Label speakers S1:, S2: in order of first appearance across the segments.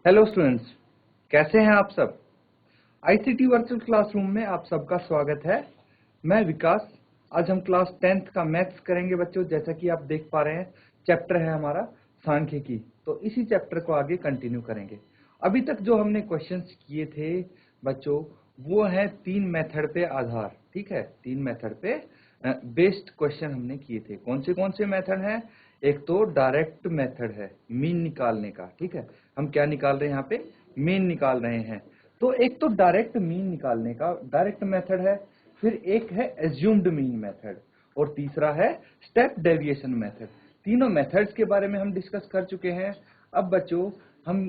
S1: Hello students, कैसे हैं आप सब। आईसीटी वर्चुअल क्लासरूम में आप सबका स्वागत है। मैं विकास। आज हम क्लास 10th का मैथ्स करेंगे बच्चों। जैसा कि आप देख पा रहे हैं, चैप्टर है हमारा सांख्यिकी। तो इसी चैप्टर को आगे कंटिन्यू करेंगे। अभी तक जो हमने क्वेश्चंस किए थे बच्चों, वो है 3 मेथड पे आधार। ठीक है, 3 मेथड पे बेस्ड क्वेश्चन हमने किए थे। कौन से मेथड हैं? एक तो डायरेक्ट मेथड है मीन निकालने का। ठीक है, हम क्या निकाल रहे हैं यहाँ पे? मीन निकाल रहे हैं। तो एक तो डायरेक्ट मीन निकालने का डायरेक्ट मेथड है, फिर एक है एज्यूम्ड मीन मेथड, और तीसरा है स्टेप डेविएशन मेथड। तीनों मेथड्स के बारे में हम डिस्कस कर चुके हैं। अब बच्चों हम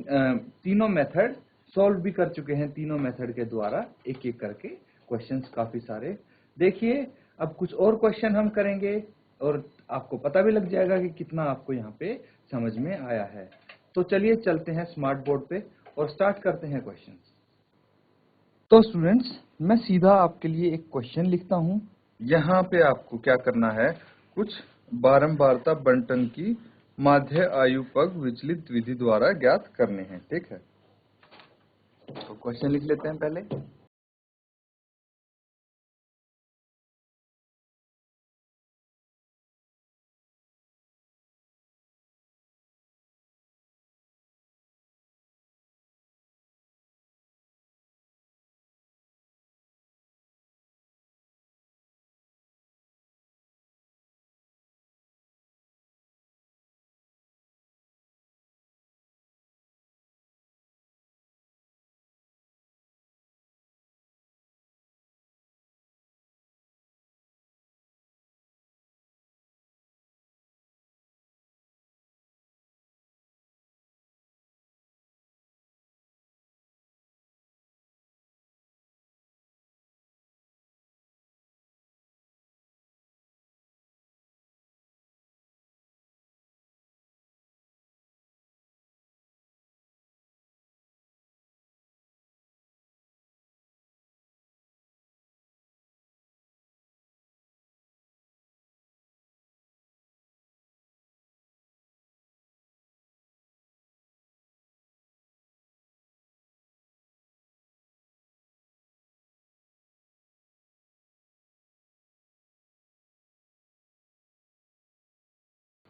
S1: तीनों मेथड सॉल्व भी कर चुके हैं। तीनों मेथड के द्वारा एक एक करके क्वेश्चंस काफी सारे। देखिए, अब कुछ और क्वेश्चन हम करेंगे और आपको पता भी लग जाएगा कि कितना आपको यहाँ पे समझ में आया है। तो चलिए चलते हैं स्मार्ट बोर्ड पे और स्टार्ट करते हैं क्वेश्चन। तो स्टूडेंट्स, मैं सीधा आपके लिए एक क्वेश्चन लिखता हूँ। यहाँ पे आपको क्या करना है, कुछ बारंबारता बंटन की माध्य आयु पग विचलित विधि द्वारा ज्ञात करने हैं। ठीक है, तो क्वेश्चन लिख लेते हैं पहले।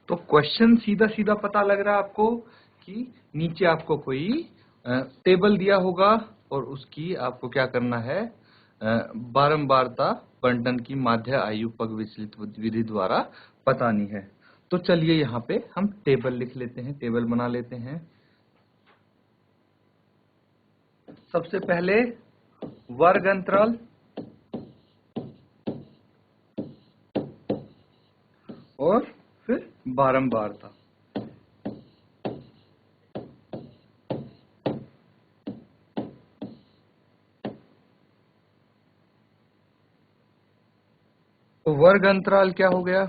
S1: तो क्वेश्चन सीधा सीधा पता लग रहा है आपको कि नीचे आपको कोई टेबल दिया होगा और उसकी आपको क्या करना है, बारंबारता बंटन की माध्य आयु पग विचलित विधि द्वारा बतानी है। तो चलिए यहाँ पे हम टेबल लिख लेते हैं, टेबल बना लेते हैं। सबसे पहले वर्ग अंतराल और फिर बारंबारता। तो वर्ग अंतराल क्या हो गया?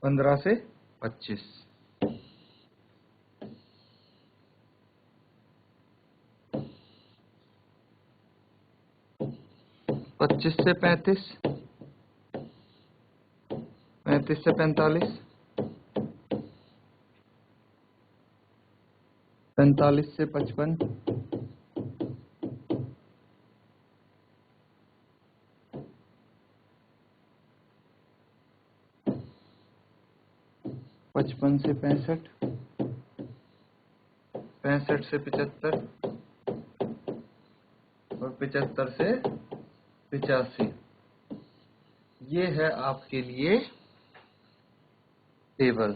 S1: 15 से 25। 25 से 35, 35 से 45, 45 से 55, 55 से 65, 65 से 75 और 75 से 85। ये है आपके लिए टेबल।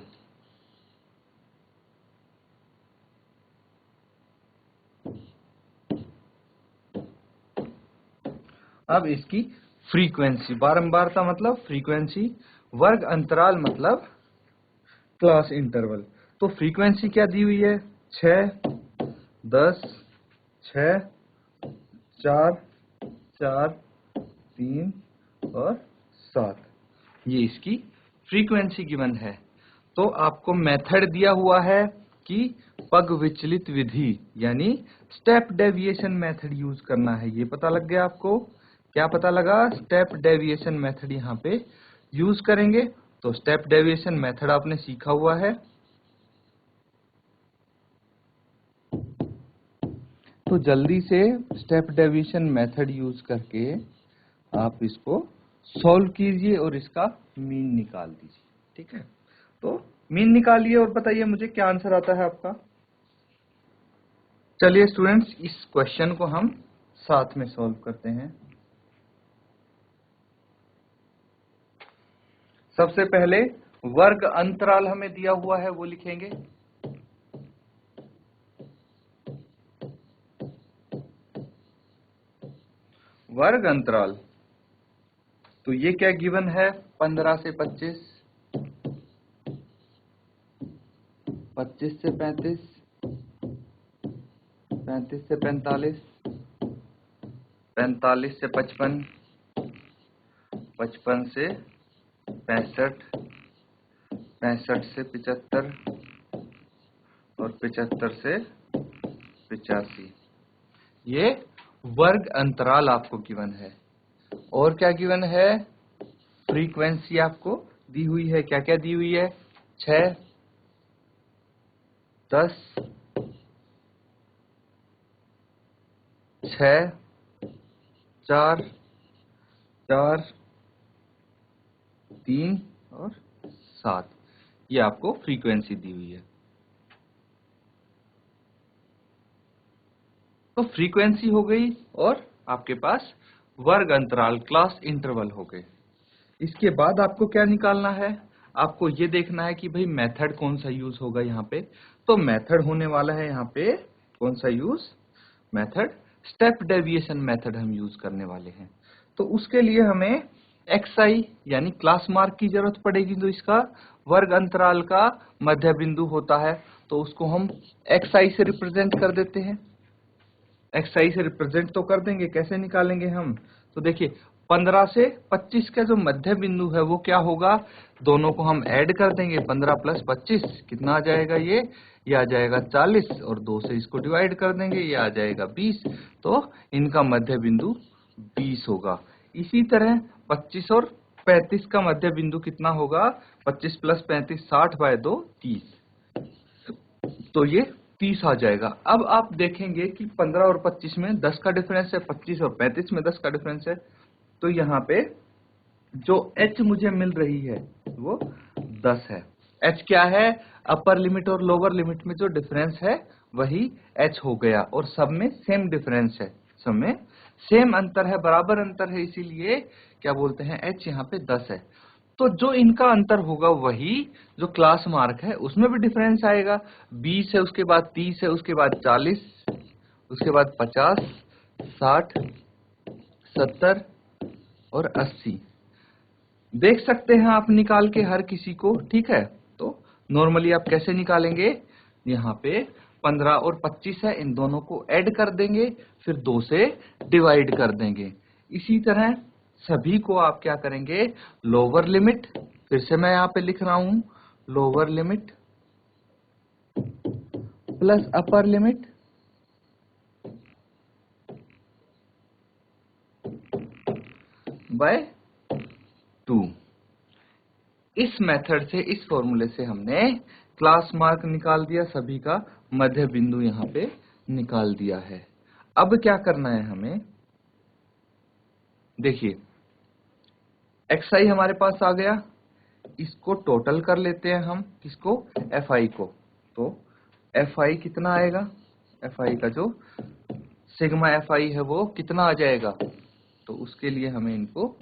S1: अब इसकी फ्रीक्वेंसी, बारंबारता मतलब फ्रीक्वेंसी, वर्ग अंतराल मतलब क्लास इंटरवल। तो फ्रीक्वेंसी क्या दी हुई है? 6, 10, 6, 4, 4, 3 और 7। ये इसकी फ्रीक्वेंसी गिवन है। तो आपको मेथड दिया हुआ है कि पग विचलित विधि यानी स्टेप डेविएशन मेथड यूज करना है। ये पता लग गया आपको? क्या पता लगा? स्टेप डेविएशन मेथड यहाँ पे यूज करेंगे। तो स्टेप डेविएशन मेथड आपने सीखा हुआ है। तो जल्दी से स्टेप डेविएशन मेथड यूज करके आप इसको सॉल्व कीजिए और इसका मीन निकाल दीजिए। ठीक है, तो मीन निकालिए और बताइए मुझे क्या आंसर आता है आपका। चलिए स्टूडेंट्स, इस क्वेश्चन को हम साथ में सॉल्व करते हैं। सबसे पहले वर्ग अंतराल हमें दिया हुआ है, वो लिखेंगे। वर्ग अंतराल, तो ये क्या गिवन है, 15 से 25, 25 से 35, 35 से 45, 45 से 55, 55 से 65, 65 से 75 और 75 से 85। ये वर्ग अंतराल आपको गिवन है। और क्या गिवन है, फ्रीक्वेंसी आपको दी हुई है। क्या क्या दी हुई है, 6, 10, 6, 4, 4, 3 और 7, ये आपको फ्रीक्वेंसी दी हुई है। तो फ्रीक्वेंसी हो गई और आपके पास वर्ग अंतराल क्लास इंटरवल हो गए। इसके बाद आपको क्या निकालना है, आपको ये देखना है कि भाई मेथड कौन सा यूज होगा यहाँ पे। तो मेथड होने वाला है यहाँ पे कौन सा use, method step deviation method हम यूज करने वाले हैं। तो उसके लिए हमें xi यानी क्लास मार्क की जरूरत पड़ेगी। तो इसका वर्ग अंतराल का मध्य बिंदु होता है, तो उसको हम xi से रिप्रेजेंट कर देते हैं। xi से रिप्रेजेंट तो कर देंगे, कैसे निकालेंगे हम, तो देखिए 15 से 25 का जो मध्य बिंदु है वो क्या होगा, दोनों को हम ऐड कर देंगे। 15 प्लस 25 कितना आ जाएगा, ये आ जाएगा 40 और 2 से इसको डिवाइड कर देंगे, ये आ जाएगा 20। तो इनका मध्य बिंदु 20 होगा। इसी तरह 25 और 35 का मध्य बिंदु कितना होगा, 25 प्लस 35 60/2 30, तो ये 30 आ जाएगा। अब आप देखेंगे कि 15 और 25 में 10 का डिफरेंस है, 25 और 35 में 10 का डिफरेंस है। तो यहाँ पे जो h मुझे मिल रही है वो 10 है। h क्या है, अपर लिमिट और लोअर लिमिट में जो डिफरेंस है वही h हो गया, और सब में सेम डिफरेंस है, सब में सेम अंतर है, बराबर अंतर है, इसीलिए क्या बोलते हैं, h यहाँ पे 10 है। तो जो इनका अंतर होगा वही जो क्लास मार्क है उसमें भी डिफरेंस आएगा। 20 है, उसके बाद 30 है, उसके बाद 40, उसके बाद 50, 60, 70 और 80। देख सकते हैं आप निकाल के हर किसी को, ठीक है। तो नॉर्मली आप कैसे निकालेंगे, यहाँ पे 15 और 25 है, इन दोनों को ऐड कर देंगे, फिर 2 से डिवाइड कर देंगे। इसी तरह सभी को आप क्या करेंगे, लोअर लिमिट, फिर से मैं यहाँ पे लिख रहा हूं, lower limit plus upper limit by 2। इस मेथड से, इस फॉर्मूले से हमने क्लास मार्क निकाल दिया, सभी का मध्य बिंदु यहाँ पे निकाल दिया है। अब क्या करना है हमें, देखिए xi हमारे पास आ गया, इसको टोटल कर लेते हैं हम, किसको, fi को। तो fi कितना आएगा, fi का जो सिग्मा fi है वो कितना आ जाएगा, तो उसके लिए हमें इनको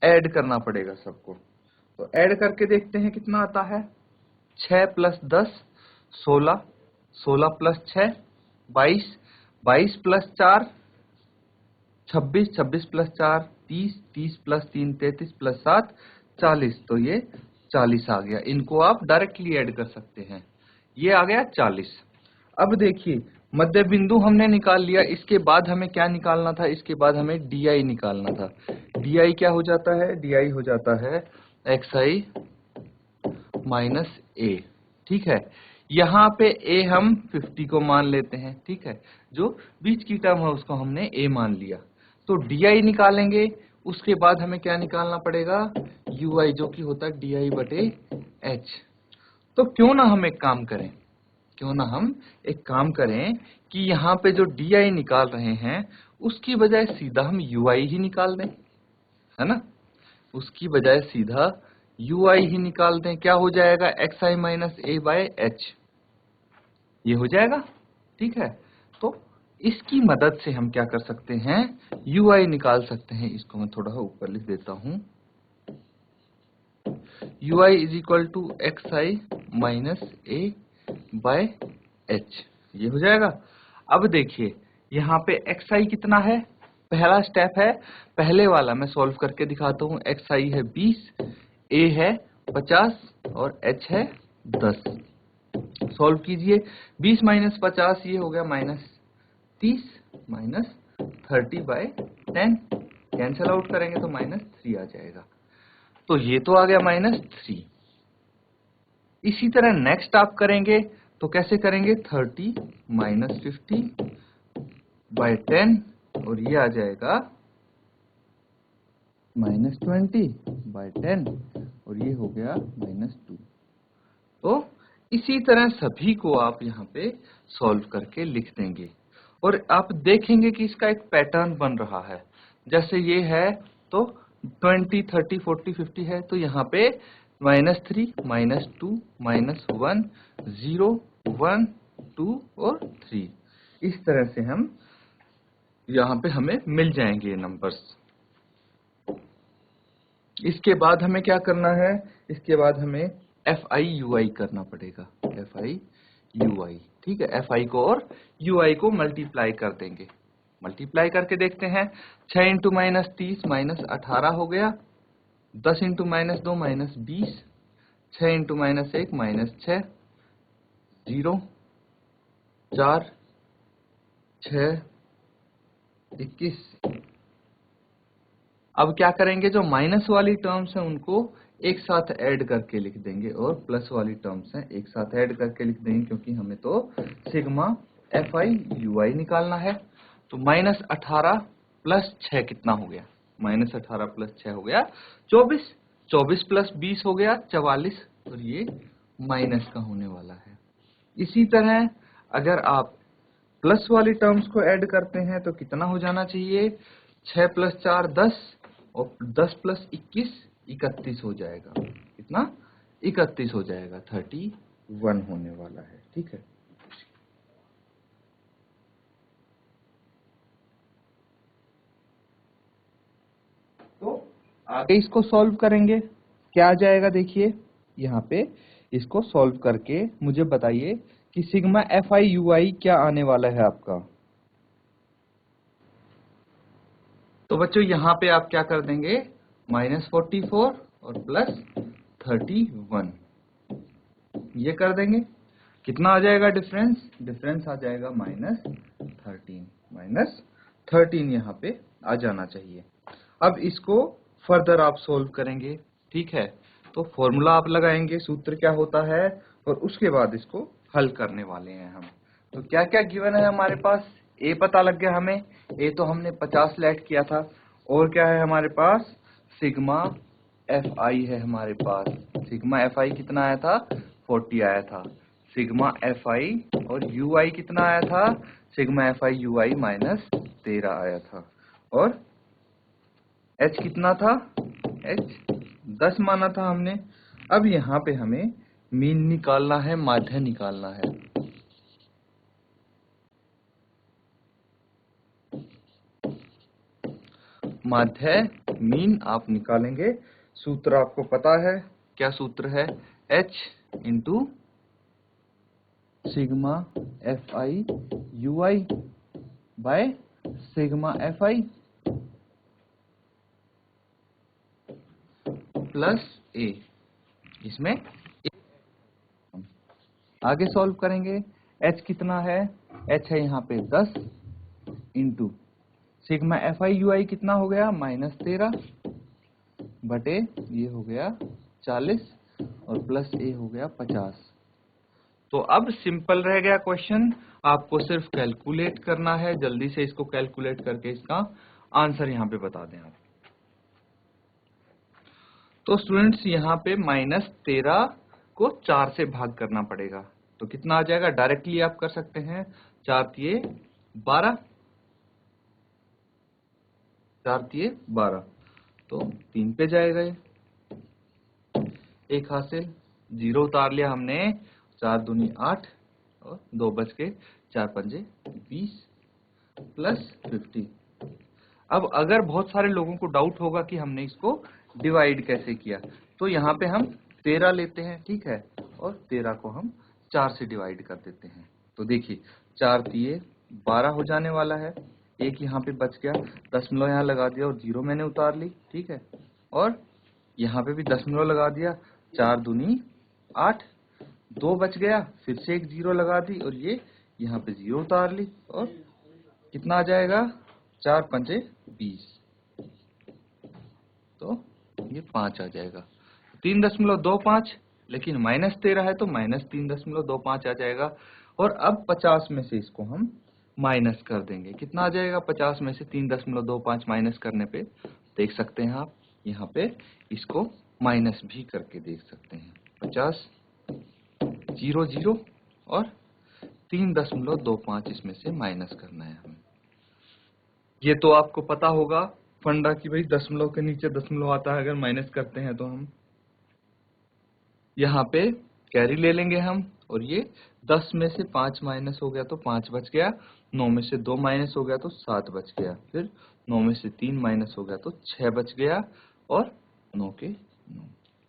S1: ऐड करना पड़ेगा सबको। तो ऐड करके देखते हैं कितना आता है, 6 plus 10 16, 16 plus 6 22, 22 plus 4 26, 26 plus 4 30, 30 plus 3 33 plus 7 40, तो ये 40 आ गया। इनको आप डायरेक्टली ऐड कर सकते हैं, ये आ गया 40। अब देखिए मध्य बिंदु हमने निकाल लिया, इसके बाद हमें क्या निकालना था, इसके बाद हमें DI निकालना था। DI क्या हो जाता है, DI हो जाता है XI माइनस A, ठीक है। यहाँ पे A हम 50 को मान लेते हैं, ठीक है, जो बीच की टर्म है उसको हमने A मान लिया। तो DI निकालेंगे, उसके बाद हमें क्या निकालना पड़ेगा, UI, जो कि होता है DI/H। तो क्यों ना हम एक काम करें, क्यों ना हम एक काम करें कि यहाँ पे जो डी निकाल रहे हैं उसकी बजाय सीधा हम ui ही निकाल दें, है ना। उसकी बजाय सीधा ui ही निकाल दें। क्या हो जाएगा, xi minus a by h, ये हो जाएगा। ठीक है, तो इसकी मदद से हम क्या कर सकते हैं, ui निकाल सकते हैं। इसको मैं थोड़ा ऊपर लिख देता हूं, ui is equal to xi minus a by h, ये हो जाएगा। अब देखिए यहाँ पे xi कितना है, पहला स्टेप है, पहले वाला मैं सॉल्व करके दिखाता हूँ। xi है 20, a है 50 और h है 10। सॉल्व कीजिए, 20 माइनस 50 ये हो गया minus 30 minus 30 by 10, cancel out करेंगे तो माइनस 3 आ जाएगा। तो ये तो आ गया माइनस 3। इसी तरह नेक्स्ट आप करेंगे तो कैसे करेंगे, 30 माइनस 50 बाय 10 और ये आ जाएगा माइनस 20 बाय 10 और ये हो गया माइनस 2। तो इसी तरह सभी को आप यहाँ पे सॉल्व करके लिख देंगे और आप देखेंगे कि इसका एक पैटर्न बन रहा है। जैसे ये है तो 20, 30, 40, 50 है, तो यहाँ पे माइनस 3, माइनस 2, माइनस 1, 0, 1, 2 और 3, इस तरह से हम यहाँ पे हमें मिल जाएंगे ये नंबर्स। इसके बाद हमें क्या करना है, इसके बाद हमें FI/UI करना पड़ेगा, FI/UI। ठीक है, FI को और UI को मल्टीप्लाई कर देंगे। मल्टीप्लाई करके देखते हैं, 6 इंटू माइनस 30 माइनस 18 हो गया, 10 into minus 2 minus 20, 6 into minus 1 minus 6, 0, 4, 6, 21। अब क्या करेंगे, जो माइनस वाली टर्म्स हैं उनको एक साथ ऐड करके लिख देंगे और प्लस वाली टर्म्स हैं एक साथ ऐड करके लिख देंगे, क्योंकि हमें तो सिग्मा FI/UI निकालना है। तो माइनस 18 प्लस 6 कितना हो गया, माइनस 18 प्लस 6 हो गया 24, 24 प्लस 20 हो गया 44 और ये माइनस का होने वाला है। इसी तरह अगर आप प्लस वाली टर्म्स को ऐड करते हैं तो कितना हो जाना चाहिए, 6 प्लस 4 10 और 10 प्लस 21 31 हो जाएगा। कितना, 31 हो जाएगा, 31 होने वाला है। ठीक है, तो आगे इसको सॉल्व करेंगे, क्या आ जाएगा, देखिए यहाँ पे इसको सॉल्व करके मुझे बताइए कि सिग्मा FI/UI क्या आने वाला है आपका। तो बच्चों यहाँ पे आप क्या कर देंगे, माइनस 44 और प्लस 31 ये कर देंगे। कितना आ जाएगा डिफरेंस, डिफरेंस आ जाएगा माइनस 13 यहाँ पे आ जाना चाहिए। अब इसको फर्दर आप सोल्व करेंगे। ठीक है, तो फॉर्मूला आप लगाएंगे, सूत्र क्या होता है, और उसके बाद इसको हल करने वाले हैं हम। तो क्या क्या गिवन है हमारे पास, ए पता लग गया हमें, ए तो हमने 50 लेट किया था। और क्या है हमारे पास, सिग्मा FI है हमारे पास। सिग्मा FI कितना आया था, 40 आया था। सिग्मा FI और UI कितना आया था, सिग्मा FI/UI माइनस 13 आया था। और H कितना था, H 10 माना था हमने। अब यहाँ पे हमें मीन निकालना है, माध्य निकालना है। माध्य मीन आप निकालेंगे, सूत्र आपको पता है, क्या सूत्र है, H into sigma FI/UI by sigma FI plus A। इसमें आगे सॉल्व करेंगे, H कितना है, H है यहाँ पे 10 इंटू सिग्मा FI/UI कितना हो गया, माइनस 13 बटे ये हो गया 40 और प्लस A हो गया 50। तो अब सिंपल रह गया क्वेश्चन, आपको सिर्फ कैलकुलेट करना है। जल्दी से इसको कैलकुलेट करके इसका आंसर यहाँ पे बता दें आप। तो स्टूडेंट्स यहाँ पे माइनस 13 को 4 से भाग करना पड़ेगा। तो कितना आ जाएगा, डायरेक्टली आप कर सकते हैं, 4 तिये 12, 4 तिये 12, तो 3 पे जाएगा ये, एक हासिल, 0 उतार लिया हमने, 4 दूनी 8 और 2 बच के 4 पंजे 20 प्लस 50। अब अगर बहुत सारे लोगों को डाउट होगा कि हमने इसको डिवाइड कैसे किया, तो यहाँ पे हम 13 लेते हैं, ठीक है, और 13 को हम 4 से डिवाइड कर देते हैं। तो देखिए 4 तिये 12 हो जाने वाला है, एक यहाँ पे बच गया, दशमलव यहाँ लगा दिया और 0 मैंने उतार ली, ठीक है, और यहाँ पे भी दशमलव लगा दिया, 4 दूनी 8, 2 बच गया, फिर से एक 0 लगा दी और ये यहाँ पे 0 उतार ली, और कितना आ जाएगा, 4 पंजे 20, तो ये 5 आ जाएगा, 3.25, लेकिन -13 है तो -3.25 आ जाएगा। और अब 50 में से इसको हम माइनस कर देंगे, कितना आ जाएगा, 50 में से 3.25 माइनस करने पे देख सकते हैं आप, यहाँ पे इसको माइनस भी करके देख सकते हैं, 50 0 0 और 3.25 इसमें से माइनस करना है हमें। ये तो आपको पता होगा फंडा कि भाई दशमलव के नीचे दशमलव आता है अगर माइनस करते हैं तो हम यहाँ पे कैरी ले लेंगे हम, और ये 10 में से 5 माइनस हो गया तो 5 बच गया, 9 में से 2 माइनस हो गया तो 7 बच गया, फिर 9 में से 3 माइनस हो गया तो 6 बच गया, और 9 के 9,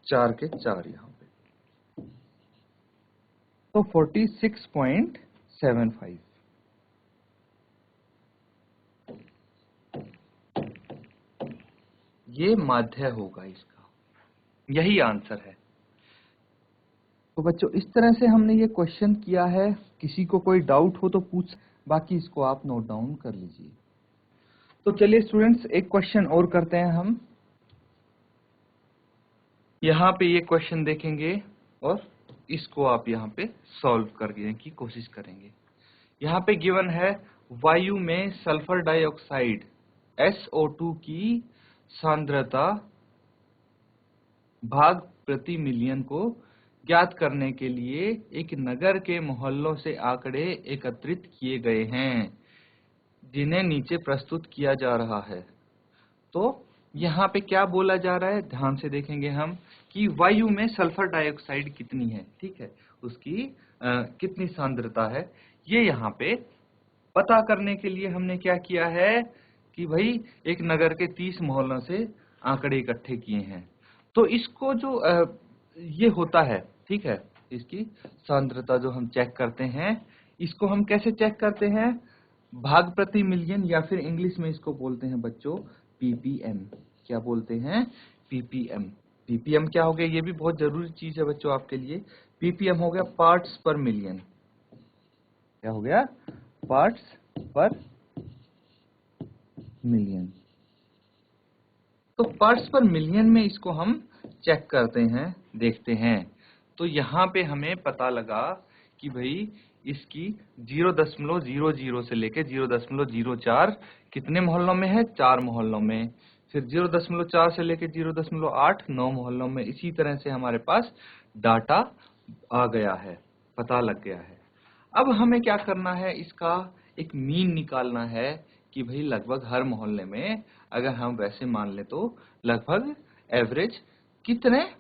S1: 4 के 4 यहाँ पे, तो 46.75 ये माध्य होगा इसका, यही आंसर है। तो बच्चों इस तरह से हमने ये क्वेश्चन किया है, किसी को कोई डाउट हो तो पूछ, बाकी इसको आप नोट डाउन कर लीजिए। तो चलिए स्टूडेंट्स एक क्वेश्चन और करते हैं हम, यहाँ पे ये क्वेश्चन देखेंगे और इसको आप यहाँ पे सॉल्व करने की कोशिश करेंगे। यहाँ पे गिवन है वायु में सल्फर डाइऑक्साइड SO2 की सांद्रता भाग प्रति मिलियन को ज्ञात करने के लिए एक नगर के मोहल्लों से आंकड़े एकत्रित किए गए हैं, जिन्हें नीचे प्रस्तुत किया जा रहा है। तो यहाँ पे क्या बोला जा रहा है, ध्यान से देखेंगे हम कि वायु में सल्फर डाइऑक्साइड कितनी है, ठीक है, उसकी कितनी सांद्रता है, ये यहाँ पे पता करने के लिए हमने क्या किया है कि भाई एक नगर के 30 मोहल्लों से आंकड़े इकट्ठे किए हैं। तो इसको जो ये होता है, ठीक है, इसकी सांद्रता जो हम चेक करते हैं, इसको हम कैसे चेक करते हैं, भाग प्रति मिलियन, या फिर इंग्लिश में इसको बोलते हैं बच्चों ppm। क्या बोलते हैं, ppm। ppm क्या हो गया, ये भी बहुत जरूरी चीज है बच्चों आपके लिए, ppm हो गया पार्ट्स पर मिलियन। क्या हो गया, पार्ट्स पर मिलियन। तो पार्ट्स पर मिलियन में इसको हम चेक करते हैं, देखते हैं। तो यहाँ पे हमें पता लगा कि भाई इसकी 0.00 से लेके 0.04 कितने मोहल्लों में है, 4 मोहल्लों में, फिर 0.4 से लेके 0.8 9 मोहल्लों में। इसी तरह से हमारे पास डाटा आ गया है, पता लग गया है। अब हमें क्या करना है, इसका एक मीन निकालना है कि भाई लगभग हर मोहल्ले में अगर हम वैसे मान ले तो लगभग एवरेज कितने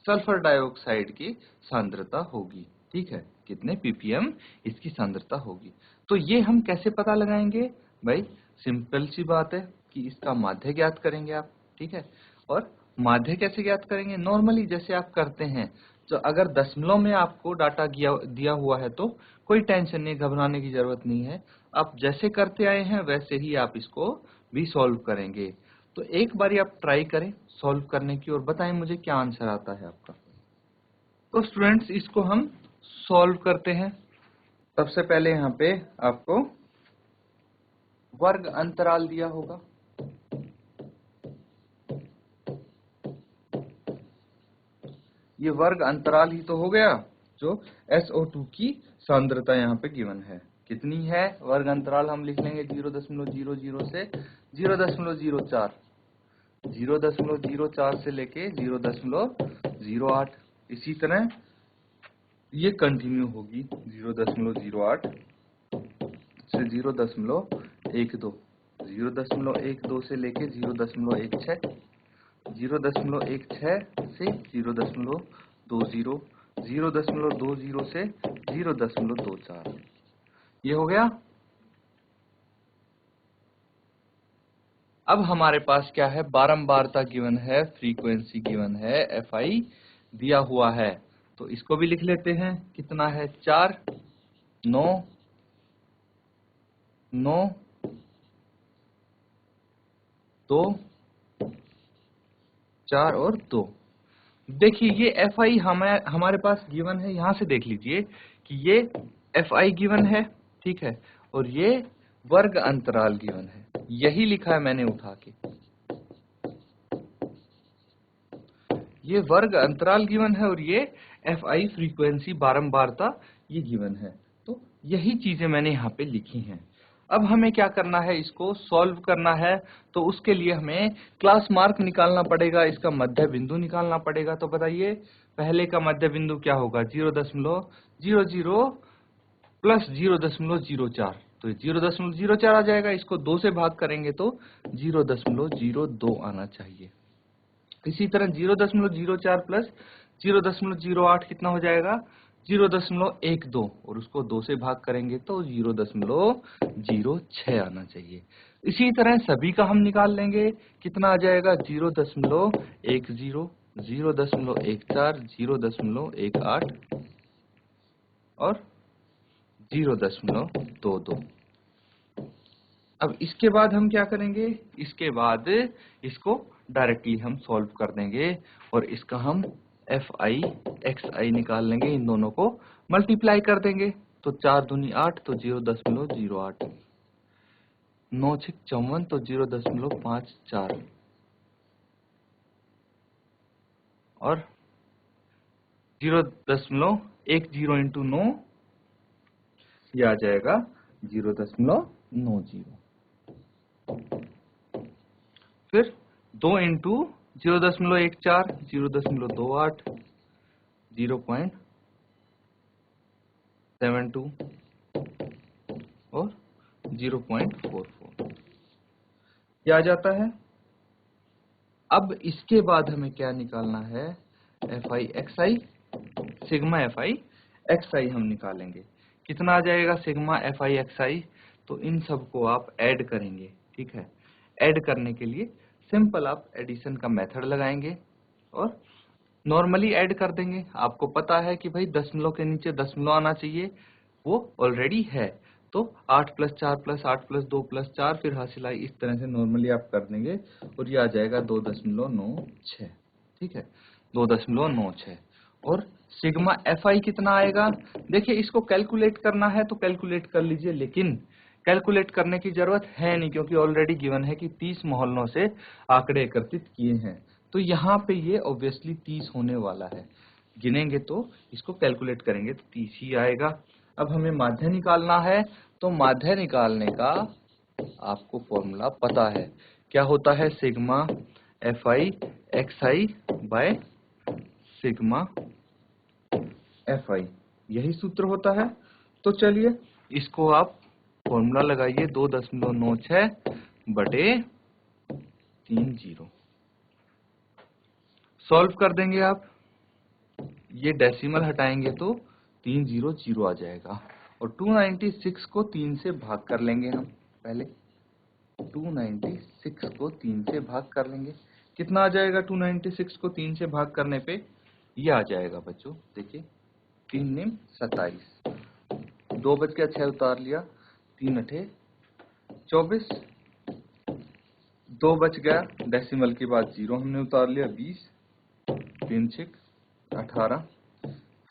S1: सल्फर डाइऑक्साइड की सांद्रता होगी, ठीक है, कितने ppm इसकी सांद्रता होगी। तो ये हम कैसे पता लगाएंगे भाई, सिंपल सी बात है कि इसका माध्य ज्ञात करेंगे आप, ठीक है। और माध्य कैसे ज्ञात करेंगे, नॉर्मली जैसे आप करते हैं, तो अगर दशमलव में आपको डाटा दिया हुआ है तो कोई टेंशन नहीं, घबराने की जरूरत नहीं है, आप जैसे करते आए हैं वैसे ही आप इसको भी सॉल्व करेंगे। तो एक बारी आप ट्राई करें सॉल्व करने की और बताएं मुझे क्या आंसर आता है आपका। तो स्टूडेंट्स इसको हम सॉल्व करते हैं। सबसे पहले यहाँ पे आपको वर्ग अंतराल दिया होगा, ये वर्ग अंतराल ही तो हो गया जो SO2 की सांद्रता यहाँ पे गिवन है। कितनी है, वर्ग अंतराल हम लिख लेंगे 0.00 से 0.04, 0.04 से लेके 0.08। इसी तरह ये कंटिन्यू होगी 0.08 से 0.12, 0.12 से लेके 0.16, 0.16 से 0.20, 0.20 से 0.24। ये हो गया। अब हमारे पास क्या है, बारंबारता गिवन है, फ्रीक्वेंसी गिवन है, एफआई दिया हुआ है। तो इसको भी लिख लेते हैं। कितना है, 4, 9, 9, 2, 4 और 2। देखिए ये एफ आई हमारे पास गिवन है, यहां से देख लीजिए कि ये एफ आई गिवन है, ठीक है, और ये वर्ग अंतराल गिवन है। यही लिखा है मैंने उठा के, ये वर्ग अंतराल गिवन है और ये एफ आई फ्रीक्वेंसी बारंबारता ये गिवन है। तो यही चीजें मैंने यहाँ पे लिखी हैं। अब हमें क्या करना है, इसको सॉल्व करना है। तो उसके लिए हमें क्लास मार्क निकालना पड़ेगा, इसका मध्य बिंदु निकालना पड़ेगा। तो बताइए पहले का मध्य बिंदु क्या होगा, 0.00 प्लस 0.04। तो 0.04 आ जाएगा। इसको 2 से भाग करेंगे तो 0.02 आना चाहिए। इसी तरह 0.04 प्लस 0.08 कितना हो जाएगा, 0.12, और उसको 2 से भाग करेंगे तो 0.06 आना चाहिए। इसी तरह सभी का हम निकाल लेंगे, कितना आ जाएगा, 0.10, 0.14, 0.18 और 0.22। अब इसके बाद हम क्या करेंगे, इसके बाद इसको डायरेक्टली हम सॉल्व कर देंगे और इसका हम एफ आई एक्स आई निकाल लेंगे। इन दोनों को मल्टीप्लाई कर देंगे तो 4 दूनी 8, तो 0.08, 9 6 54, तो 0.54 और 0.10 इंटू 9, ये आ जाएगा 0.90। फिर 2 इंटू 0.14, 0.28, 0.72 और 0.44, क्या आ जाता है। अब इसके बाद हमें क्या निकालना है, F I X I, sigma F I X I हम निकालेंगे। कितना आ जाएगा sigma F I X I, तो इन सबको आप ऐड करेंगे, ठीक है। ऐड करने के लिए सिंपल आप एडिशन का मेथड लगाएंगे और नॉर्मली ऐड कर देंगे। आपको पता है कि भाई दशमलव के नीचे दशमलव आना चाहिए, वो ऑलरेडी है। तो 8 + 4 + 8 + 2 + 4, फिर हासिल आई, इस तरह से नॉर्मली आप कर देंगे और ये आ जाएगा 2.96, ठीक है, 2.96। और सिग्मा एफ आई कितना आएगा, देखिए इसको कैलकुलेट करना है तो कैलकुलेट कर लीजिए, लेकिन कैलकुलेट करने की जरूरत है नहीं क्योंकि ऑलरेडी गिवन है कि 30 मोहल्लों से आंकड़े एकत्रित किए हैं। तो यहाँ पे ये ऑब्वियसली 30 होने वाला है, गिनेंगे तो इसको कैलकुलेट करेंगे तो 30 ही आएगा। अब हमें माध्य निकालना है, तो माध्य निकालने का आपको फॉर्मूला पता है, क्या होता है, sigma F I X I by sigma F आई, यही सूत्र होता है। तो चलिए इसको आप फॉर्मूला लगाइए, 2.96 बटे 30, सॉल्व कर देंगे आप। ये डेसिमल हटाएंगे तो 300 आ जाएगा और 296 को 3 से भाग कर लेंगे हम। पहले 296 को 3 से भाग कर लेंगे, कितना आ जाएगा 296 को 3 से भाग करने पे, ये आ जाएगा बच्चों, देखिए 3 निम 27, 2 बच गया 6 उतार लिया, 3 अठे 24, 2 बच गया, डेसिमल के बाद 0 हमने उतार लिया 20, 3 6 18,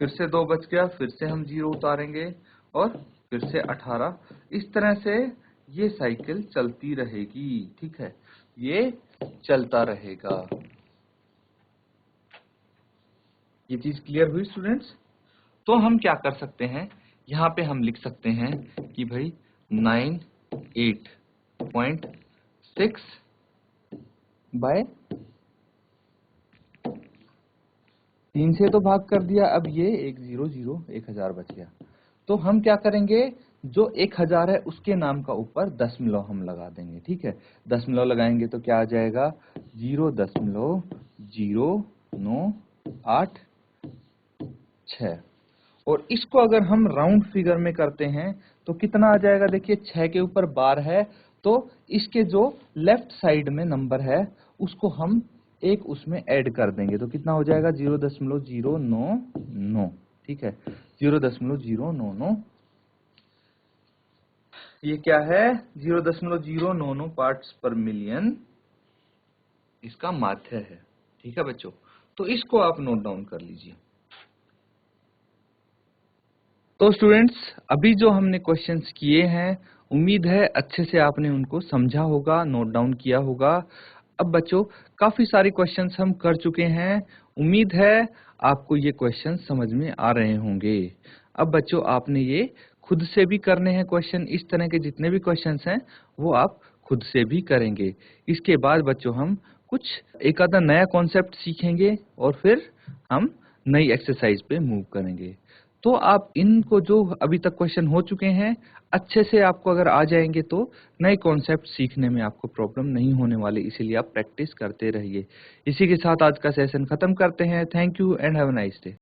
S1: फिर से 2 बच गया, फिर से हम 0 उतारेंगे और फिर से 18। इस तरह से ये साइकिल चलती रहेगी, ठीक है, ये चलता रहेगा। ये चीज क्लियर हुई स्टूडेंट्स। तो हम क्या कर सकते हैं, यहाँ पे हम लिख सकते हैं कि भाई 98.6 बाय 3 से तो भाग कर दिया, अब ये 1 0 0 1000 बच गया। तो हम क्या करेंगे, जो 1000 है उसके नाम का ऊपर दशमलव हम लगा देंगे, ठीक है। दशमलव लगाएंगे तो क्या आ जाएगा, 0.0986। और इसको अगर हम राउंड फिगर में करते हैं तो कितना आ जाएगा, देखिए 6 के ऊपर बार है, तो इसके जो लेफ्ट साइड में नंबर है उसको हम एक उसमें ऐड कर देंगे, तो कितना हो जाएगा 0.099, ठीक है, 0.099। ये क्या है, 0.099 पार्ट्स पर मिलियन इसका माध्य है, ठीक है बच्चों। तो इसको आप नोट डाउन कर लीजिए। तो स्टूडेंट्स, अभी जो हमने क्वेश्चंस किए हैं, उम्मीद है अच्छे से आपने उनको समझा होगा, नोट डाउन किया होगा। अब बच्चों, काफी सारे क्वेश्चंस हम कर चुके हैं, उम्मीद है आपको ये क्वेश्चंस समझ में आ रहे होंगे। अब बच्चों, आपने ये खुद से भी करने हैं क्वेश्चन, इस तरह के जितने भी क्वेश्चंस हैं वो आप खुद से भी करेंगे। इसके बाद बच्चों हम कुछ एक आधा नया कॉन्सेप्ट सीखेंगे और फिर हम नई एक्सरसाइज पे मूव करेंगे। तो आप इनको जो अभी तक क्वेश्चन हो चुके हैं अच्छे से आपको अगर आ जाएंगे तो नए कॉन्सेप्ट सीखने में आपको प्रॉब्लम नहीं होने वाली, इसीलिए आप प्रैक्टिस करते रहिए। इसी के साथ आज का सेशन खत्म करते हैं। Thank you and have a nice day.